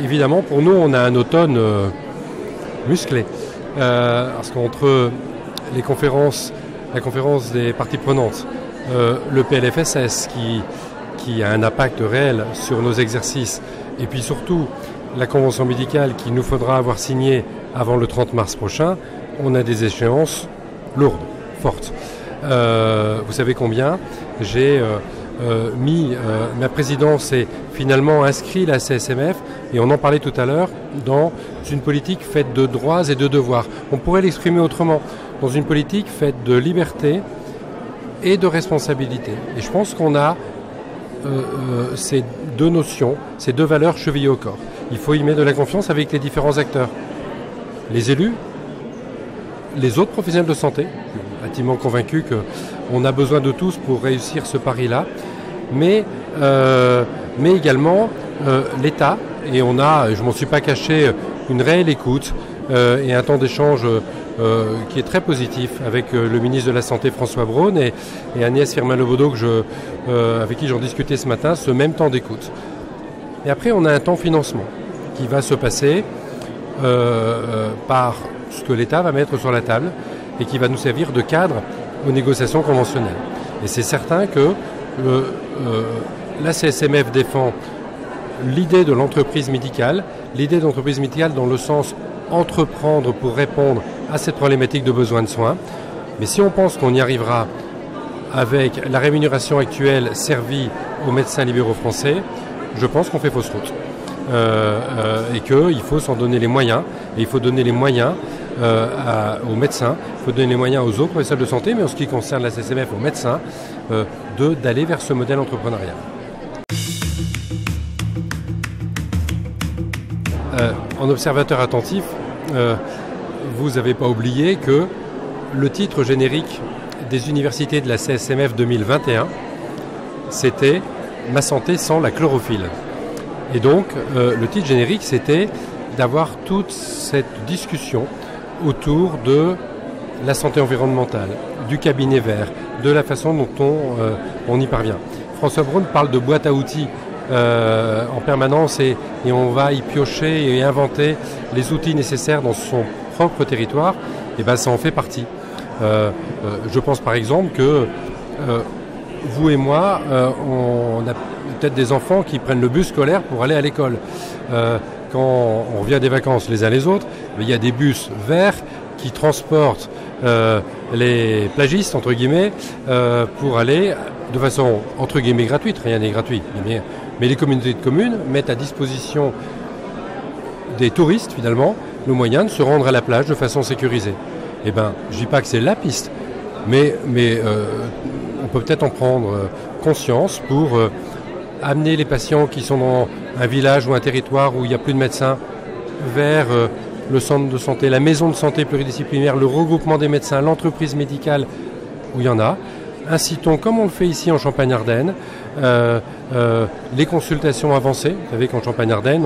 Évidemment, pour nous, on a un automne musclé. Parce qu'entre les conférences, la conférence des parties prenantes, le PLFSS qui a un impact réel sur nos exercices, et puis surtout la convention médicale qu'il nous faudra avoir signée avant le 30 mars prochain, on a des échéances lourdes, fortes. Vous savez combien j'ai mis ma présidence et finalement inscrit la CSMF, et on en parlait tout à l'heure, dans une politique faite de droits et de devoirs. On pourrait l'exprimer autrement, dans une politique faite de liberté et de responsabilité. Et je pense qu'on a ces deux notions, ces deux valeurs chevillées au corps. Il faut y mettre de la confiance avec les différents acteurs. Les élus, les autres professionnels de santé, intimement convaincus qu'on a besoin de tous pour réussir ce pari-là, mais également l'État, et on a, je ne m'en suis pas caché, une réelle écoute et un temps d'échange qui est très positif avec le ministre de la Santé François Braun et Agnès Firmin-Lebaudot avec qui j'en discutais ce matin, ce même temps d'écoute. Et après on a un temps financement qui va se passer par ce que l'État va mettre sur la table et qui va nous servir de cadre aux négociations conventionnelles. Et c'est certain que la CSMF défend l'idée de l'entreprise médicale dans le sens entreprendre pour répondre à cette problématique de besoin de soins. Mais si on pense qu'on y arrivera avec la rémunération actuelle servie aux médecins libéraux français, je pense qu'on fait fausse route. Et qu'il faut s'en donner les moyens. Et il faut donner les moyens aux médecins, il faut donner les moyens aux autres professionnels de santé, mais en ce qui concerne la CSMF, aux médecins, d'aller vers ce modèle entrepreneurial. En observateur attentif, vous n'avez pas oublié que le titre générique des universités de la CSMF 2021, c'était « Ma santé sans la chlorophylle ». Et donc, le titre générique, c'était d'avoir toute cette discussion autour de la santé environnementale, du cabinet vert, de la façon dont on y parvient. François Braun parle de boîte à outils en permanence et on va y piocher et inventer les outils nécessaires dans son propre territoire, et bien ça en fait partie. Je pense par exemple que vous et moi, on a peut-être des enfants qui prennent le bus scolaire pour aller à l'école. Quand on revient des vacances les uns les autres, il y a des bus verts qui transportent les plagistes, entre guillemets, pour aller de façon, entre guillemets, gratuite. Rien n'est gratuit. Mais les communautés de communes mettent à disposition des touristes, finalement, le moyen de se rendre à la plage de façon sécurisée. Eh bien, je ne dis pas que c'est la piste, mais on peut peut-être en prendre conscience pour amener les patients qui sont dans un village ou un territoire où il n'y a plus de médecins vers le centre de santé, la maison de santé pluridisciplinaire, le regroupement des médecins, l'entreprise médicale où il y en a. Incitons, comme on le fait ici en Champagne-Ardenne, les consultations avancées. Vous savez qu'en Champagne-Ardenne,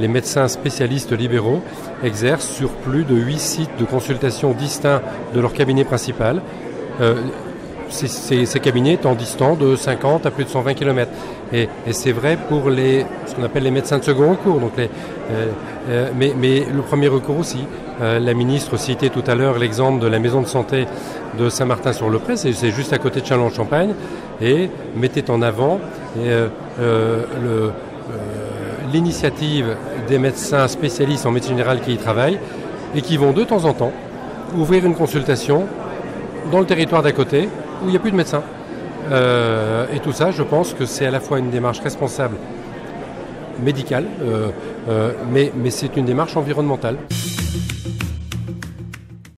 les médecins spécialistes libéraux exercent sur plus de 8 sites de consultation distincts de leur cabinet principal. Ces cabinets étant distants de 50 à plus de 120 km. Et c'est vrai pour ce qu'on appelle les médecins de second recours. Donc mais le premier recours aussi. La ministre citait tout à l'heure l'exemple de la maison de santé de Saint-Martin-sur-le-Pré, c'est juste à côté de Châlons-en-Champagne, et mettait en avant l'initiative des médecins spécialistes en médecine générale qui y travaillent et qui vont de temps en temps ouvrir une consultation dans le territoire d'à côté où il n'y a plus de médecins. Et tout ça, je pense que c'est à la fois une démarche responsable médicale, mais c'est une démarche environnementale.